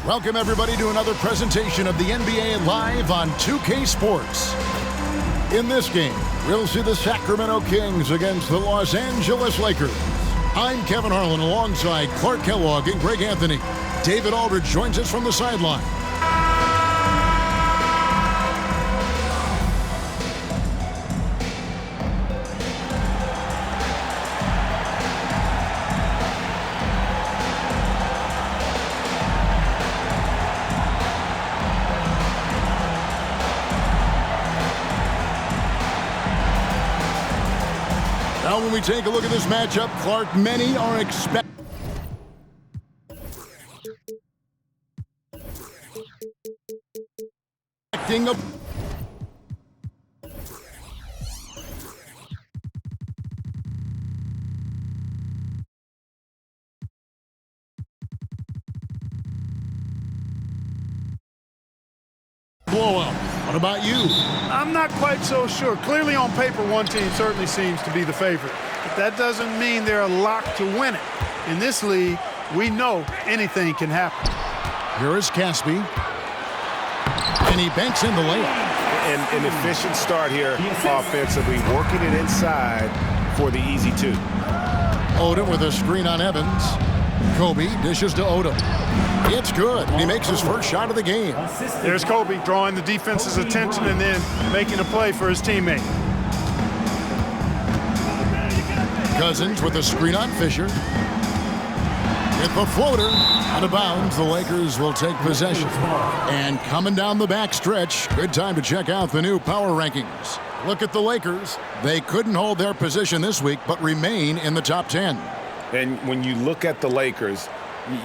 Welcome, everybody, to another presentation of the NBA Live on 2K Sports. In this game, we'll see the Sacramento Kings against the Los Angeles Lakers. I'm Kevin Harlan alongside Clark Kellogg and Greg Anthony. David Aldridge joins us from the sideline. Now, when we take a look at this matchup, Clark, many are expecting a blowout. What about you? I'm not quite so sure. Clearly on paper, one team certainly seems to be the favorite. But that doesn't mean they're locked to win it. In this league, we know anything can happen. Here is Caspi. And he banks in the layup. An efficient start here offensively, working it inside for the easy two. Odom with a screen on Evans. Kobe dishes to Odom. It's good. He makes his first shot of the game. There's Kobe drawing the defense's attention and then making a play for his teammate. Cousins with a screen on Fisher. With the floater out of bounds, the Lakers will take possession. And coming down the back stretch, good time to check out the new power rankings. Look at the Lakers. They couldn't hold their position this week, but remain in the top 10. And when you look at the Lakers,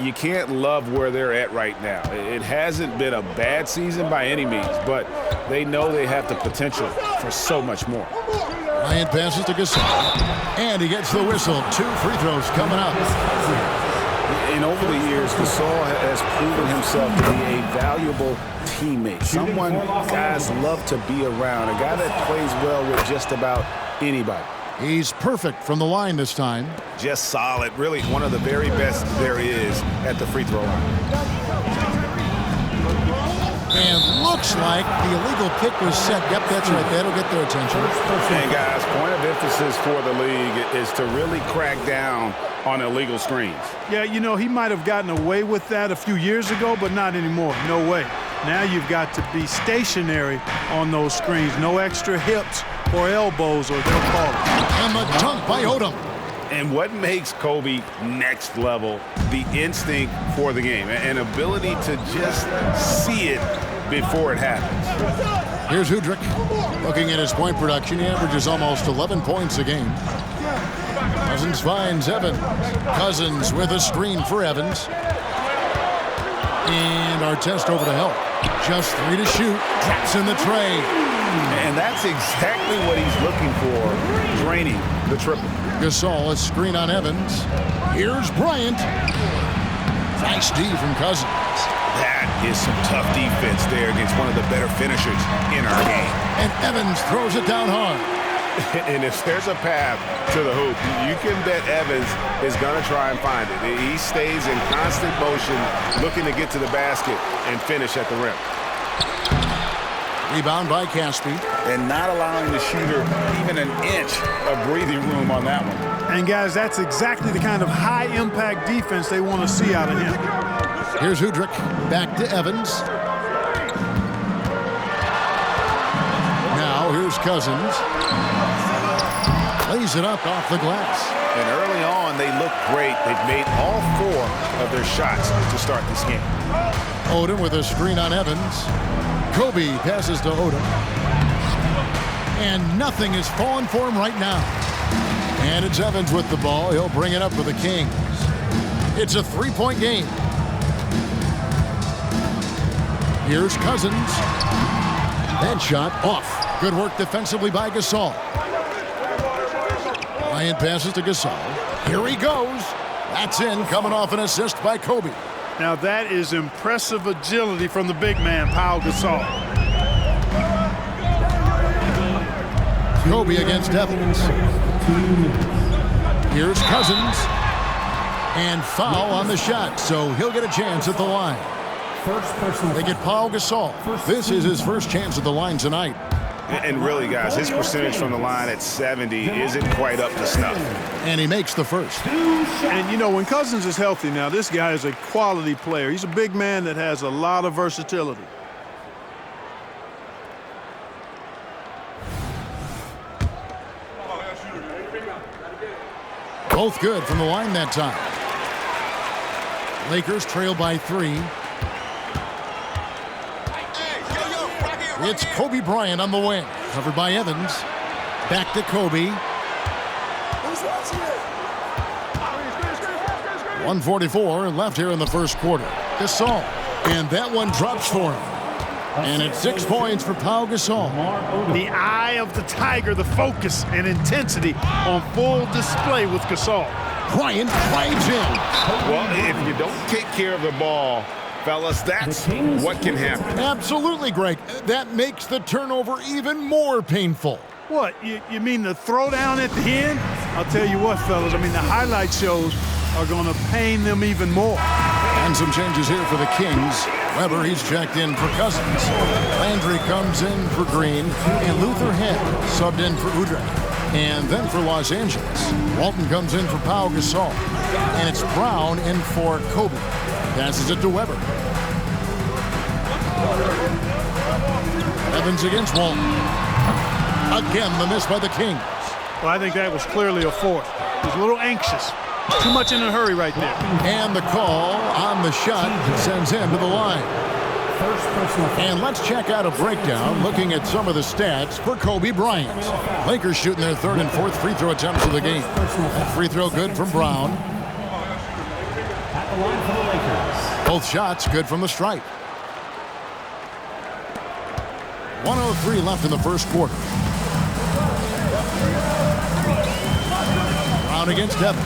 you can't love where they're at right now. It hasn't been a bad season by any means, but they know they have the potential for so much more. Bryant passes to Gasol, and he gets the whistle. 2 free throws coming up. And over the years, Gasol has proven himself to be a valuable teammate, someone guys love to be around, a guy that plays well with just about anybody. He's perfect from the line this time. Just solid, really one of the very best there is at the free throw line. And looks like the illegal kick was set. Yep, that's right. That'll get their attention. And guys, point of emphasis for the league is to really crack down on illegal screens. Yeah, you know, he might have gotten away with that a few years ago, but not anymore. No way. Now you've got to be stationary on those screens. No extra hips or elbows or they'll call it. And the dunk by Odom. And what makes Kobe next level, the instinct for the game, an ability to just see it before it happens. Here's Hudrick. Looking at his point production, he averages almost 11 points a game. Cousins finds Evans. Cousins with a screen for Evans. And Artest over to help. Just 3 to shoot. Drops in the tray. And that's exactly what he's looking for, draining the triple. Gasol, a screen on Evans. Here's Bryant. Nice D from Cousins. That is some tough defense there against one of the better finishers in our game. And Evans throws it down hard. And if there's a path to the hoop, you can bet Evans is going to try and find it. He stays in constant motion, looking to get to the basket and finish at the rim. Rebound by Caspi. And not allowing the shooter even an inch of breathing room on that one. And, guys, that's exactly the kind of high-impact defense they want to see out of him. Here's Hudrick. Back to Evans. Now here's Cousins. Lays it up off the glass. And early on, they look great. They've made all 4 of their shots to start this game. Odom with a screen on Evans. Kobe passes to Odom. And nothing is falling for him right now. And it's Evans with the ball. He'll bring it up for the Kings. It's a 3-point game. Here's Cousins. That shot off. Good work defensively by Gasol. Bryant passes to Gasol. Here he goes. That's in, coming off an assist by Kobe. Now that is impressive agility from the big man, Pau Gasol. Kobe against Evans. Here's Cousins. And foul on the shot, so he'll get a chance at the line. They get Paul Gasol. This is his first chance at the line tonight. And really, guys, his percentage from the line at 70 isn't quite up to snuff. And he makes the first. And, you know, when Cousins is healthy now, this guy is a quality player. He's a big man that has a lot of versatility. Both good from the line that time. Lakers trail by 3. It's Kobe Bryant on the wing. Covered by Evans. Back to Kobe. 1:44 left here in the first quarter. Gasol. And that one drops for him. And it's 6 points for Pau Gasol. The eye of the tiger, the focus and intensity on full display with Gasol. Bryant drives in. Well, if you don't take care of the ball, fellas, that's what can happen. Absolutely, Greg. That makes the turnover even more painful. What, you mean the throwdown at the end? I'll tell you what, fellas, I mean the highlight shows are going to pain them even more. And some changes here for the Kings. Weber, he's checked in for Cousins. Landry comes in for Green. And Luther Head subbed in for Udrih. And then for Los Angeles, Walton comes in for Pau Gasol. And it's Brown in for Kobe. Passes it to Weber. Evans against Walton. Again, the miss by the Kings. Well, I think that was clearly a fourth. He was a little anxious. Too much in a hurry right there. And the call on the shot sends him to the line. And let's check out a breakdown looking at some of the stats for Kobe Bryant. Lakers shooting their third and fourth free throw attempts of the game. That free throw good from Brown. Both shots good from the stripe. 1:03 left in the first quarter. Brown against Evans.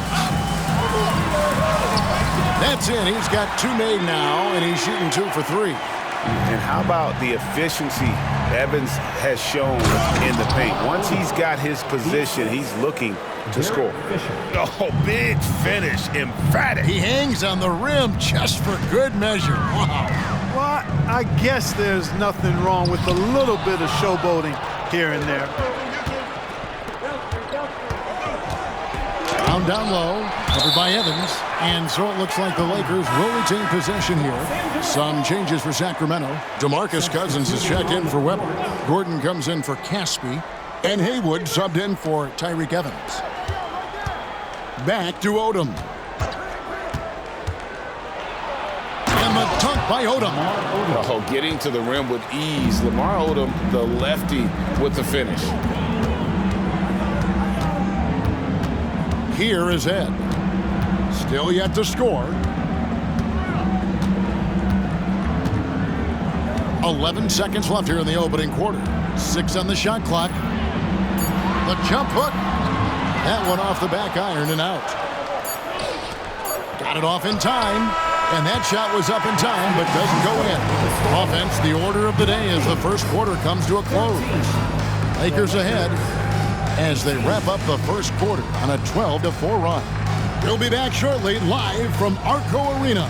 That's in. He's got 2 made now, and he's shooting 2 for 3. And how about the efficiency Evans has shown in the paint? Once he's got his position, he's looking to score. Oh, big finish, emphatic. He hangs on the rim just for good measure. Wow. Well, I guess there's nothing wrong with a little bit of showboating here and there. Down low, covered by Evans. And so it looks like the Lakers will retain possession here. Some changes for Sacramento. DeMarcus Cousins is checked in for Weber. Gordon comes in for Caspi. And Haywood subbed in for Tyreke Evans. Back to Odom. And the dunk by Odom. Oh, getting to the rim with ease. Lamar Odom, the lefty, with the finish. Here is Ed. Still yet to score. 11 seconds left here in the opening quarter. 6 on the shot clock. The jump hook. That one off the back iron and out. Got it off in time. And that shot was up in time, but doesn't go in. Offense, the order of the day as the first quarter comes to a close. Lakers ahead as they wrap up the first quarter on a 12-4 run. We'll be back shortly, live from Arco Arena.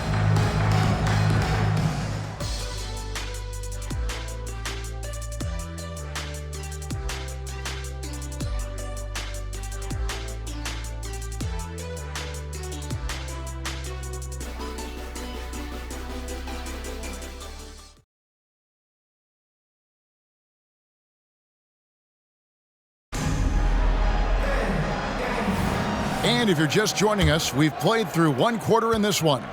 And if you're just joining us, we've played through one quarter in this one.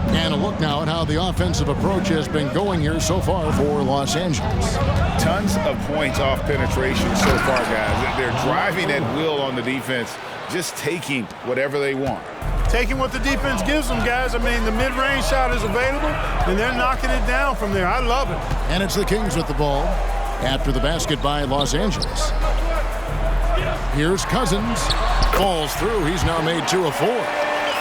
And a look now at how the offensive approach has been going here so far for Los Angeles. Tons of points off penetration so far, guys. They're driving at will on the defense, just taking whatever they want. Taking what the defense gives them, guys. I mean, the mid-range shot is available, and they're knocking it down from there. I love it. And it's the Kings with the ball after the basket by Los Angeles. Here's Cousins. Falls through. He's now made 2 of 4.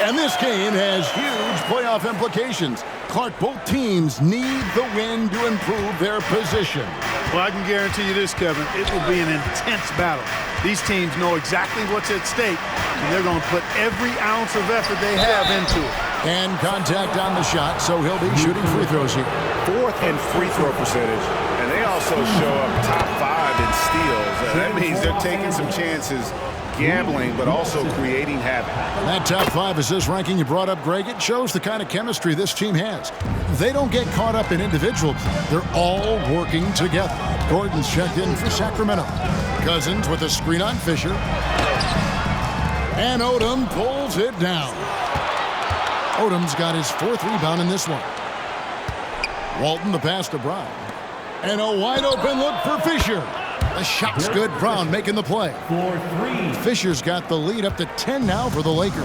And this game has huge playoff implications. Clark, both teams need the win to improve their position. Well, I can guarantee you this, Kevin. It will be an intense battle. These teams know exactly what's at stake, and they're going to put every ounce of effort they have into it. And contact on the shot, so he'll be shooting free throws here. 4th in free throw percentage, and they also show up top 5 in steals. That means they're taking some chances, gambling, but also creating havoc. That top 5 assist ranking you brought up, Greg, it shows the kind of chemistry this team has. They don't get caught up in individual play. They're all working together. Gordon's checked in for Sacramento. Cousins with a screen on Fisher. And Odom pulls it down. Odom's got his 4th rebound in this one. Walton the pass to Brown. And a wide open look for Fisher. The shot's good. Brown making the play. Fisher's got the lead up to 10 now for the Lakers.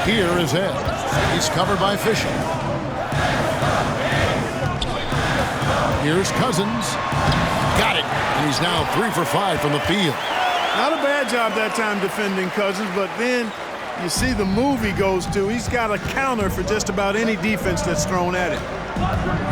Here is Ed. He's covered by Fisher. Here's Cousins. Got it. And he's now 3 for 5 from the field. Not a bad job that time defending Cousins, but then you see the move he goes to. He's got a counter for just about any defense that's thrown at him.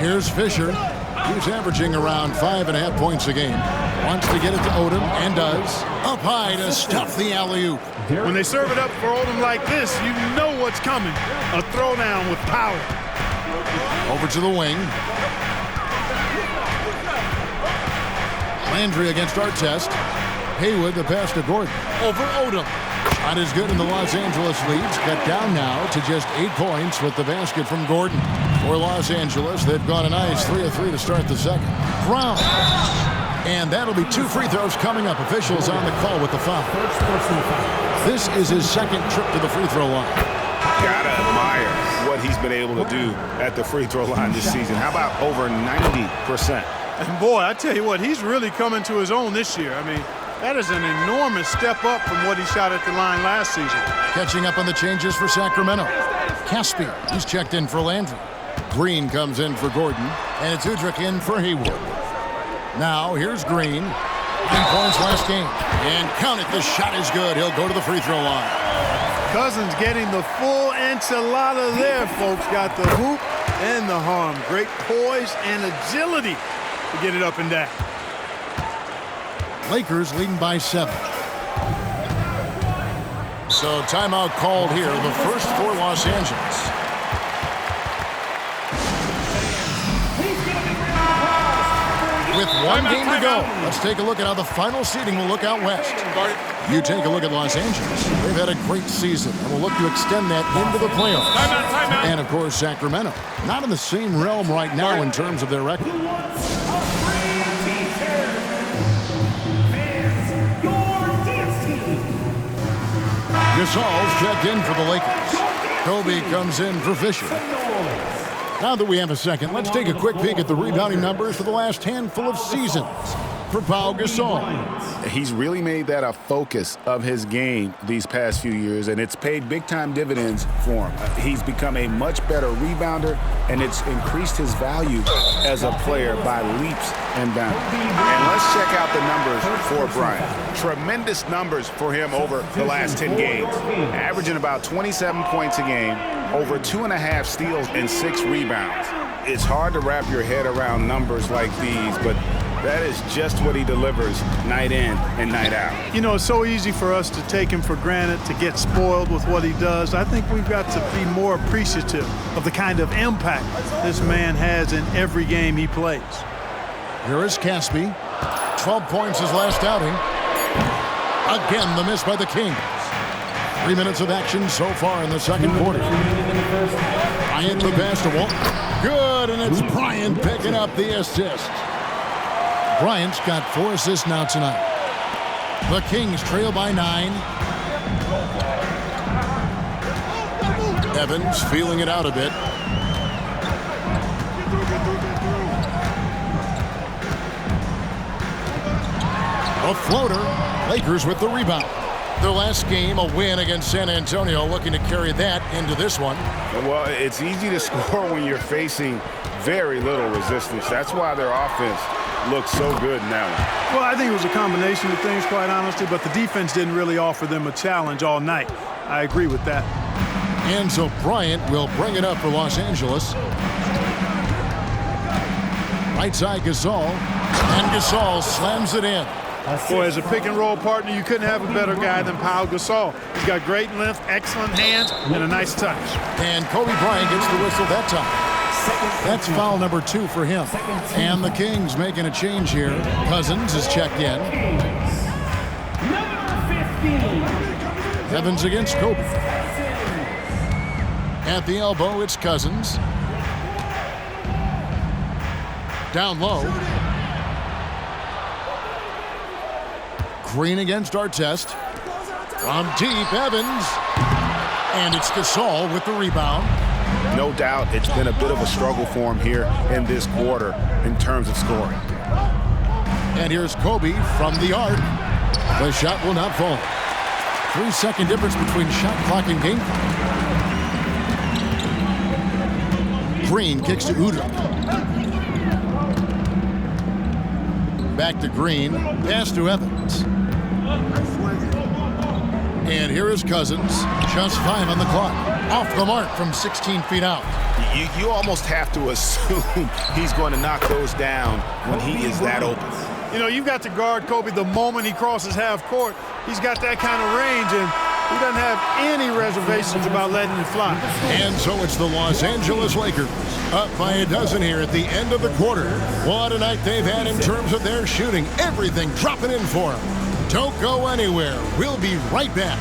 Here's Fisher. He's averaging around 5.5 points a game. Wants to get it to Odom, and does. Up high to stuff the alley-oop. When they serve it up for Odom like this, you know what's coming. A throwdown with power. Over to the wing. Landry against Artest. Haywood the pass to Gordon. Over Odom. Shot is good, and the Los Angeles leads cut down now to just 8 points with the basket from Gordon. For Los Angeles, they've gone a nice 3 of 3 to start the second. Brown. And that'll be 2 free throws coming up. Officials on the call with the foul. This is his 2nd trip to the free throw line. Gotta admire what he's been able to do at the free throw line this season. How about over 90%? And boy, I tell you what, he's really coming to his own this year. I mean, that is an enormous step up from what he shot at the line last season. Catching up on the changes for Sacramento. Caspian, he's checked in for Landry. Green comes in for Gordon, and it's Udrich in for Haywood. Now, here's Green. 9 points last game. And count it, the shot is good. He'll go to the free throw line. Cousins getting the full enchilada there, folks. Got the hoop and the harm. Great poise and agility to get it up and down. Lakers leading by 7. So timeout called here, the first for Los Angeles. With 1 game to go, let's take a look at how the final seeding will look out west. You take a look at Los Angeles. They've had a great season and will look to extend that into the playoffs. Timeout. And, of course, Sacramento. Not in the same realm right now in terms of their record. Gasol's checked in for the Lakers. Kobe comes in for Fisher. Now that we have a second, let's take a quick peek at the rebounding numbers for the last handful of seasons for Pau Gasol. He's really made that a focus of his game these past few years, and it's paid big-time dividends for him. He's become a much better rebounder, and it's increased his value as a player by leaps and bounds. And let's check out the numbers for Bryant. Tremendous numbers for him over the last 10 games, averaging about 27 points a game, over 2.5 steals and 6 rebounds. It's hard to wrap your head around numbers like these, but that is just what he delivers night in and night out. You know, it's so easy for us to take him for granted, to get spoiled with what he does. I think we've got to be more appreciative of the kind of impact this man has in every game he plays. Here is Caspi. 12 points his last outing. Again, the miss by the Kings. 3 minutes of action so far in the second quarter. Bryant the pass to Walton. Good, and it's Bryant picking up the assist. Bryant's got 4 assists now tonight. The Kings trail by 9. Evans feeling it out a bit. A floater. Lakers with the rebound. Their last game, a win against San Antonio, looking to carry that into this one. Well, it's easy to score when you're facing very little resistance. That's why their offense looks so good now. Well, I think it was a combination of things, quite honestly, but the defense didn't really offer them a challenge all night. I agree with that. And so Bryant will bring it up for Los Angeles. Right side Gasol, and Gasol slams it in. Boy, as a pick-and-roll partner, you couldn't have a better guy than Pau Gasol. He's got great length, excellent hands, and a nice touch. And Kobe Bryant gets the whistle that time. That's foul number 2 for him. And the Kings making a change here. Cousins is checked in. Evans against Kobe. At the elbow, it's Cousins. Down low. Green against Artest. From deep, Evans. And it's Gasol with the rebound. No doubt it's been a bit of a struggle for him here in this quarter in terms of scoring. And here's Kobe from the arc. The shot will not fall. 3-second difference between shot clock and game clock. Green kicks to Udrih. Back to Green. Pass to Evans. And here is Cousins. Just 5 on the clock. Off the mark from 16 feet out. You almost have to assume he's going to knock those down when he is that open. You know, you've got to guard Kobe the moment he crosses half court. He's got that kind of range, and he doesn't have any reservations about letting it fly. And so it's the Los Angeles Lakers up by a dozen here at the end of the quarter. What a night they've had in terms of their shooting. Everything dropping in for them. Don't go anywhere. We'll be right back.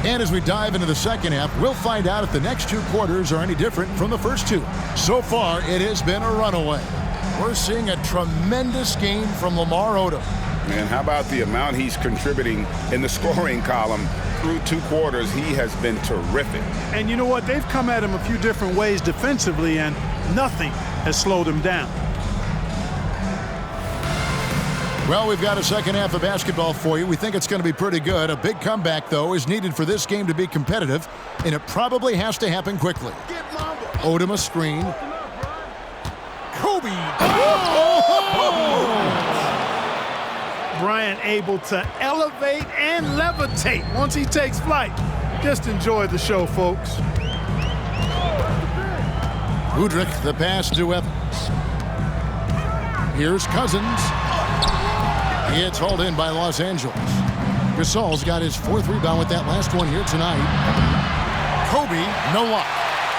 And as we dive into the second half, we'll find out if the next 2 quarters are any different from the first 2. So far, it has been a runaway. We're seeing a tremendous game from Lamar Odom. Man, how about the amount he's contributing in the scoring column through 2 quarters? He has been terrific. And you know what? They've come at him a few different ways defensively, and nothing has slowed him down. Well, we've got a second half of basketball for you. We think it's going to be pretty good. A big comeback, though, is needed for this game to be competitive, and it probably has to happen quickly. Odom a screen. Kobe! Bryant able to elevate and levitate once he takes flight. Just enjoy the show, folks. Udrih, the pass to Evans. Here's Cousins. It's hauled in by Los Angeles. Gasol's got his 4th rebound with that last one here tonight. Kobe, no luck.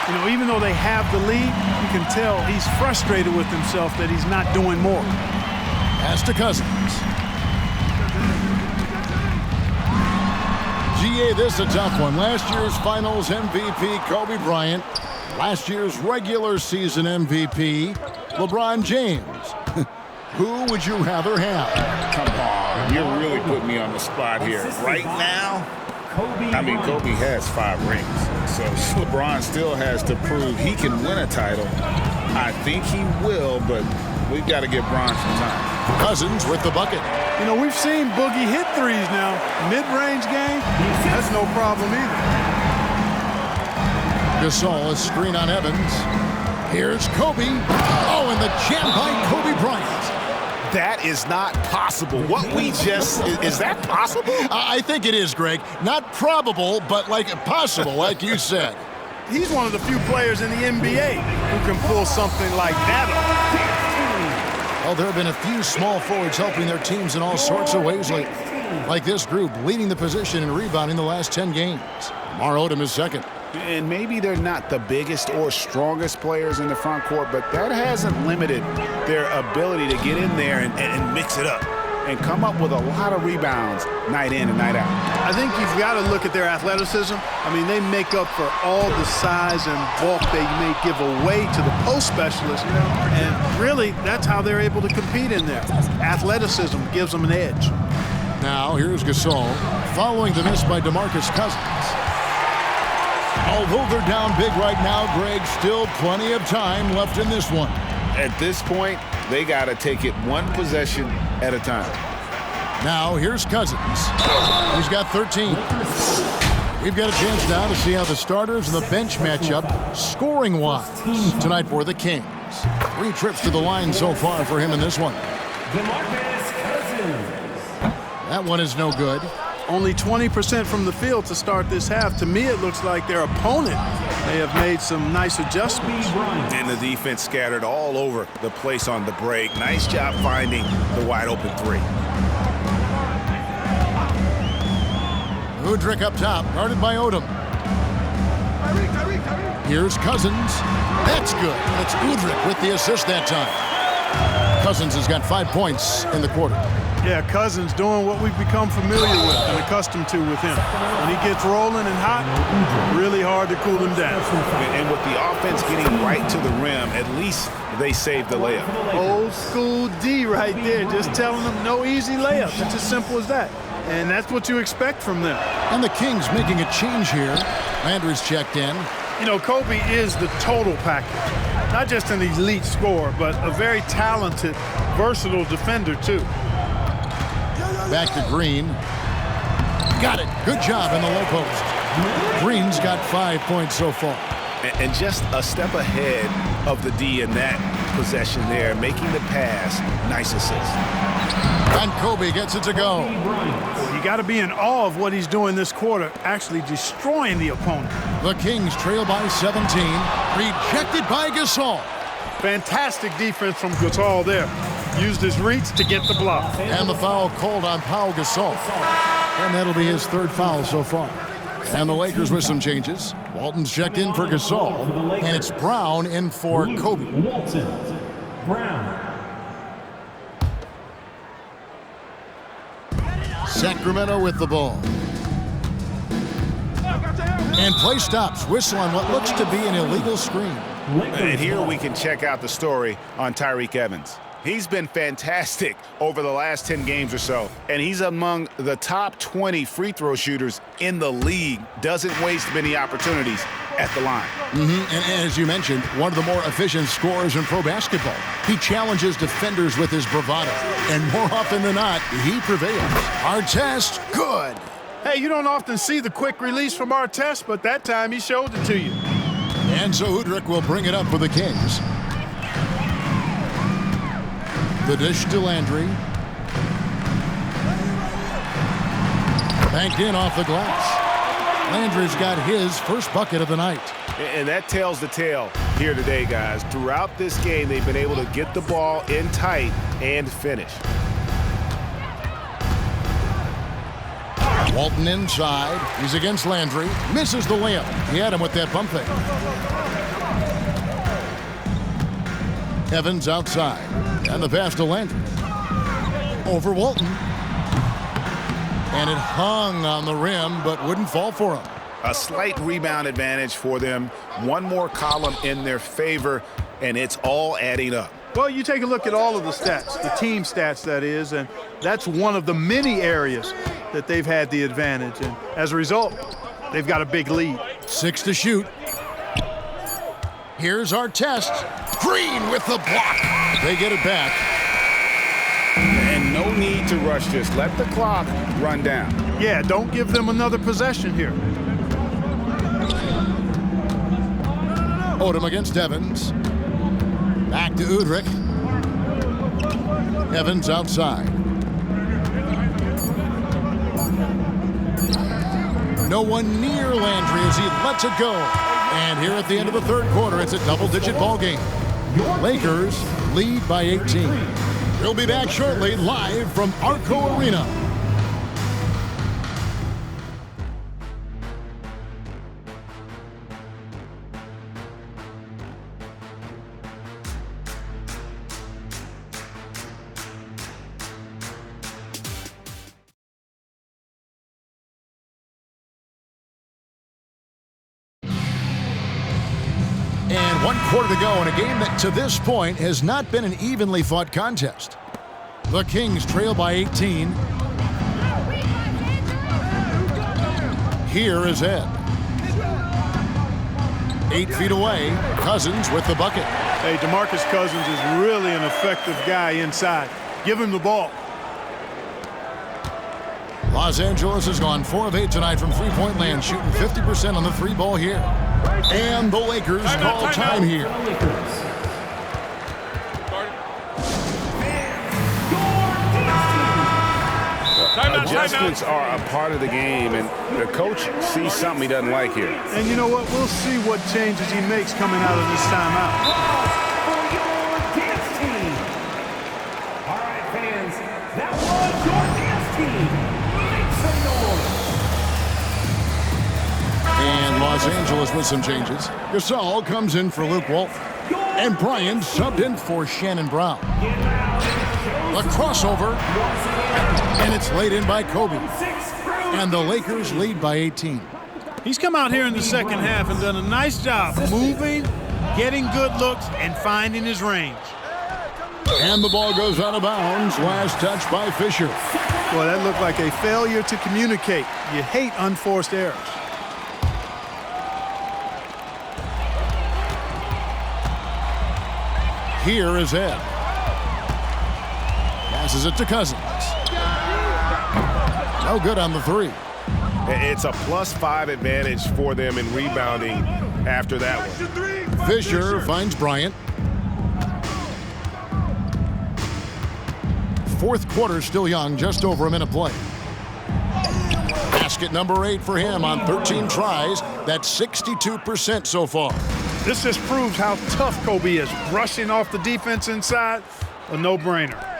You know, even though they have the lead, you can tell he's frustrated with himself that he's not doing more. Pass to Cousins. GA, this a tough one. Last year's finals MVP, Kobe Bryant. Last year's regular season MVP, LeBron James. Who would you rather have? Come on, you're really putting me on the spot here. Right now, I mean, Kobe has 5 rings, so LeBron still has to prove he can win a title. I think he will, but we've got to give Bron some time. Cousins with the bucket. You know, we've seen Boogie hit threes now. Mid-range game, that's no problem either. Gasol, a screen on Evans. Here's Kobe. Oh, and the jam by Kobe Bryant. That is not possible. What we just, is that possible? I think it is, Greg. Not probable, but like possible, like you said. He's one of the few players in the NBA who can pull something like that off. Well, there have been a few small forwards helping their teams in all sorts of ways, like this group leading the position in rebounding the last 10 games. Lamar Odom is second. And maybe they're not the biggest or strongest players in the front court, but that hasn't limited their ability to get in there and mix it up and come up with a lot of rebounds night in and night out. I think you've got to look at their athleticism. I mean, they make up for all the size and bulk they may give away to the post specialists, and really, that's how they're able to compete in there. Athleticism gives them an edge. Now, here's Gasol following the miss by DeMarcus Cousins. Although they're down big right now, Greg, still plenty of time left in this one. At this point, they got to take it one possession at a time. Now, here's Cousins. He's got 13. We've got a chance now to see how the starters and the bench match up scoring-wise tonight for the Kings. 3 trips to the line so far for him in this one. That one is no good. Only 20% from the field to start this half. To me, it looks like their opponent may have made some nice adjustments. And the defense scattered all over the place on the break. Nice job finding the wide open three. Udrich up top, guarded by Odom. Here's Cousins. That's good. It's Udrich with the assist that time. Cousins has got 5 points in the quarter. Yeah, Cousins doing what we've become familiar with and accustomed to with him. When he gets rolling and hot, really hard to cool him down. And with the offense getting right to the rim, at least they saved the layup. Old school D right there, just telling them no easy layup. It's as simple as that. And that's what you expect from them. And the Kings making a change here. Landry's checked in. You know, Kobe is the total package. Not just an elite scorer, but a very talented, versatile defender, too. Back to Green. Got it. Good job in the low post. Green's got 5 points so far. And just a step ahead of the D in that possession there, making the pass. Nice assist. And Kobe gets it to go. You got to be in awe of what he's doing this quarter, actually destroying the opponent. The Kings trail by 17. Rejected by Gasol. Fantastic defense from Gasol there. Used his reach to get the block. And the foul called on Pau Gasol. And that'll be his third foul so far. And the Lakers with some changes. Walton's checked in for Gasol. And it's Brown in for Kobe. Walton. Brown. Sacramento with the ball. And play stops. Whistle on what looks to be an illegal screen. And here we can check out the story on Tyreke Evans. He's been fantastic over the last 10 games or so, and he's among the top 20 free throw shooters in the league. Doesn't waste many opportunities at the line. And as you mentioned, one of the more efficient scorers in pro basketball. He challenges defenders with his bravado, and more often than not, he prevails. Artest, good. Hey, you don't often see the quick release from Artest, but that time he showed it to you. And so Udrich will bring it up for the Kings. The dish to Landry. Banked in off the glass. Landry's got his first bucket of the night. And that tells the tale here today, guys. Throughout this game, they've been able to get the ball in tight and finish. Walton inside. He's against Landry. Misses the layup. He had him with that bump fake. Evans outside. And the pass to Landry. Over Walton. And it hung on the rim, but wouldn't fall for him. A slight rebound advantage for them. One more column in their favor, and it's all adding up. Well, you take a look at all of the stats, the team stats, that is, and that's one of the many areas that they've had the advantage. And as a result, they've got a big lead. 6 to shoot. Here's our test. Green with the block. They get it back. And no need to rush this. Let the clock run down. Yeah, don't give them another possession here. Odom against Evans. Back to Udrich. Evans outside. No one near Landry as he lets it go. And here at the end of the third quarter, it's a double-digit ball game. Lakers lead by 18. We'll be back shortly, live from Arco Arena. And 1 quarter to go in a game that to this point has not been an evenly fought contest. The Kings trail by 18. Here is Ed. 8 feet away, Cousins with the bucket. Hey, DeMarcus Cousins is really an effective guy inside. Give him the ball. Los Angeles has gone 4 of 8 tonight from three-point land, shooting 50% on the three ball here. And the Lakers call time here. Adjustments are a part of the game, and the coach sees something he doesn't like here. And you know what? We'll see what changes he makes coming out of this timeout. For your dance team. All right, fans, that was your dance team. Make some noise. And Los Angeles with some changes. Gasol comes in for Luke Walton. And Bryant subbed in for Shannon Brown. The crossover, and it's laid in by Kobe. And the Lakers lead by 18. He's come out here in the second half and done a nice job moving, getting good looks, and finding his range. And the ball goes out of bounds. Last touch by Fisher. Boy, that looked like a failure to communicate. You hate unforced errors. Here is Ed. Passes it to Cousins. No good on the three. It's a +5 advantage for them in rebounding after that one. Fisher finds Bryant. Fourth quarter still young, just over a minute play. Basket number 8 for him on 13 tries. That's 62% so far. This just proves how tough Kobe is. Rushing off the defense inside, a no-brainer.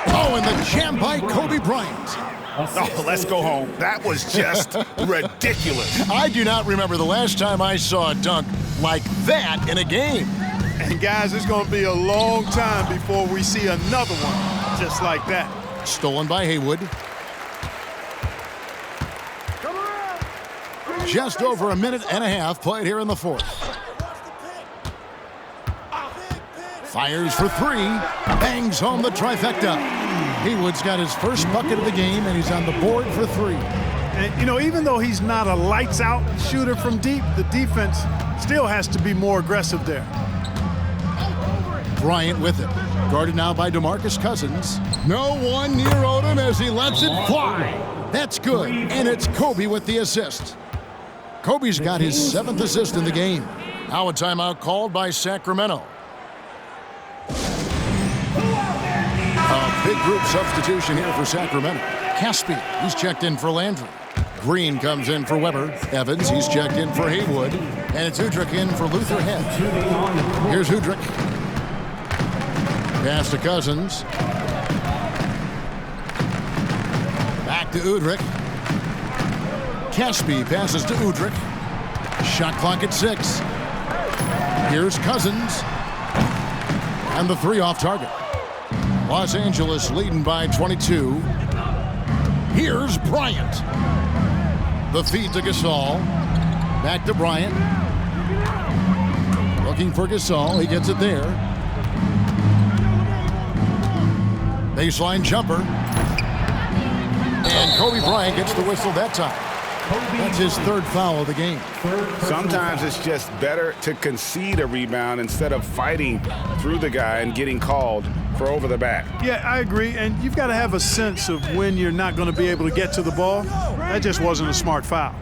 Oh, and the jam by Kobe Bryant. Oh, let's go home. That was just ridiculous. I do not remember the last time I saw a dunk like that in a game. And guys, it's going to be a long time before we see another one just like that. Stolen by Haywood. Just over a minute and a half played here in the fourth. Fires for three. Bangs home the trifecta. Haywood's got his first bucket of the game, and he's on the board for three. And, you know, even though he's not a lights-out shooter from deep, the defense still has to be more aggressive there. Bryant with it. Guarded now by DeMarcus Cousins. No one near Odom as he lets it fly. That's good, and it's Kobe with the assist. Kobe's got his 7th assist in the game. Now a timeout called by Sacramento. A big group substitution here for Sacramento. Caspi, he's checked in for Landry. Green comes in for Weber. Evans, he's checked in for Haywood. And it's Udrich in for Luther Head. Here's Udrich. Pass to Cousins. Back to Udrich. Caspi passes to Udrich. Shot clock at 6. Here's Cousins. And the three off target. Los Angeles leading by 22. Here's Bryant. The feed to Gasol. Back to Bryant. Looking for Gasol. He gets it there. Baseline jumper. And Kobe Bryant gets the whistle that time. That's his 3rd foul of the game. Sometimes it's just better to concede a rebound instead of fighting through the guy and getting called for over the back. Yeah, I agree. And you've got to have a sense of when you're not going to be able to get to the ball. That just wasn't a smart foul.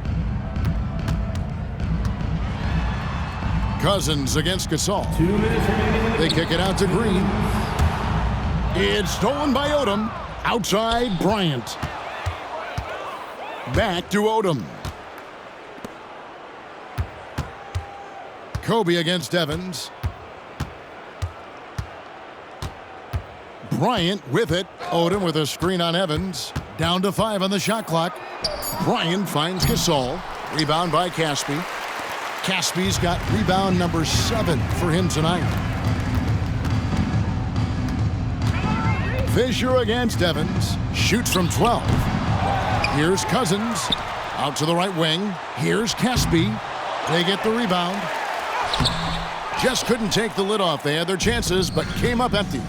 Cousins against Gasol. They kick it out to Green. It's stolen by Odom. Outside Bryant. Back to Odom. Kobe against Evans. Bryant with it. Odom with a screen on Evans. Down to 5 on the shot clock. Bryant finds Gasol. Rebound by Caspi. Caspi's got rebound number 7 for him tonight. Fisher against Evans. Shoots from 12. Here's Cousins. Out to the right wing. Here's Caspi. They get the rebound. Just couldn't take the lid off. They had their chances, but came up empty.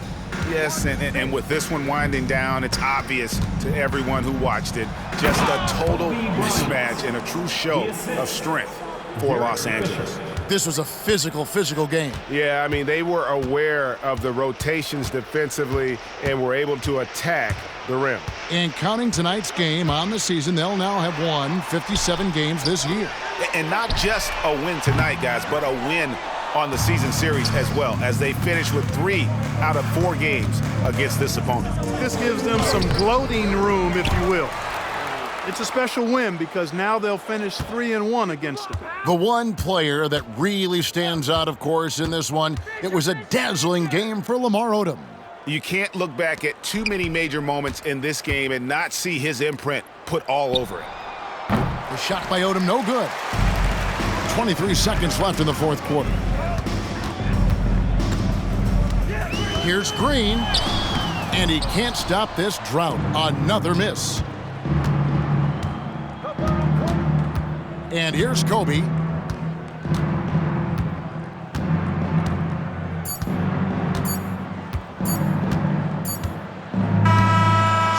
Yes, and with this one winding down, it's obvious to everyone who watched it. Just a total mismatch and a true show of strength for Los Angeles. This was a physical game. Yeah, I mean, they were aware of the rotations defensively and were able to attack the rim. And counting tonight's game on the season, they'll now have won 57 games this year. And not just a win tonight, guys, but a win on the season series as well, as they finish with 3 out of 4 games against this opponent. This gives them some gloating room, if you will. It's a special win because now they'll finish 3-1 against them. The one player that really stands out, of course, in this one, it was a dazzling game for Lamar Odom. You can't look back at too many major moments in this game and not see his imprint put all over it. The shot by Odom, no good. 23 seconds left in the fourth quarter. Here's Green, and he can't stop this drought. Another miss. And here's Kobe.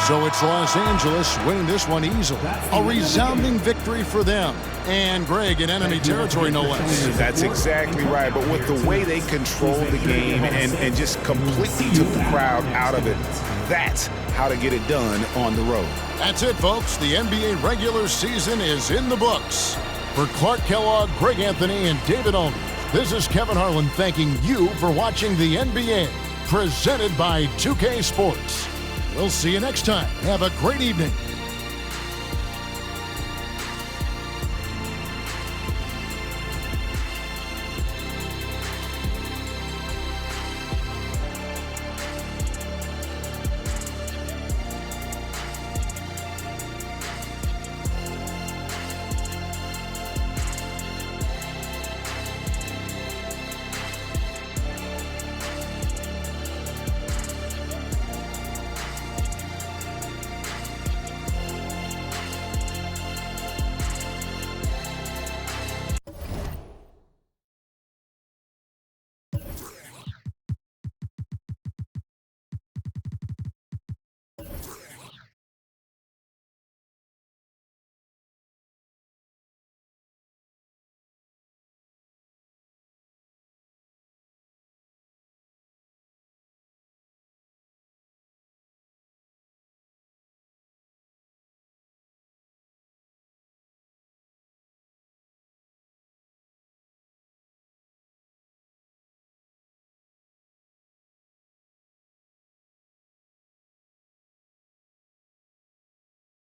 So it's Los Angeles winning this one easily. A resounding victory for them. And Greg in enemy territory, no less. That's exactly right. But with the way they controlled the game and just completely took the crowd out of it, that's how to get it done on the road. That's it, folks. The NBA regular season is in the books. For Clark Kellogg, Greg Anthony, and David Aldridge, this is Kevin Harlan thanking you for watching the NBA, presented by 2K Sports. We'll see you next time. Have a great evening.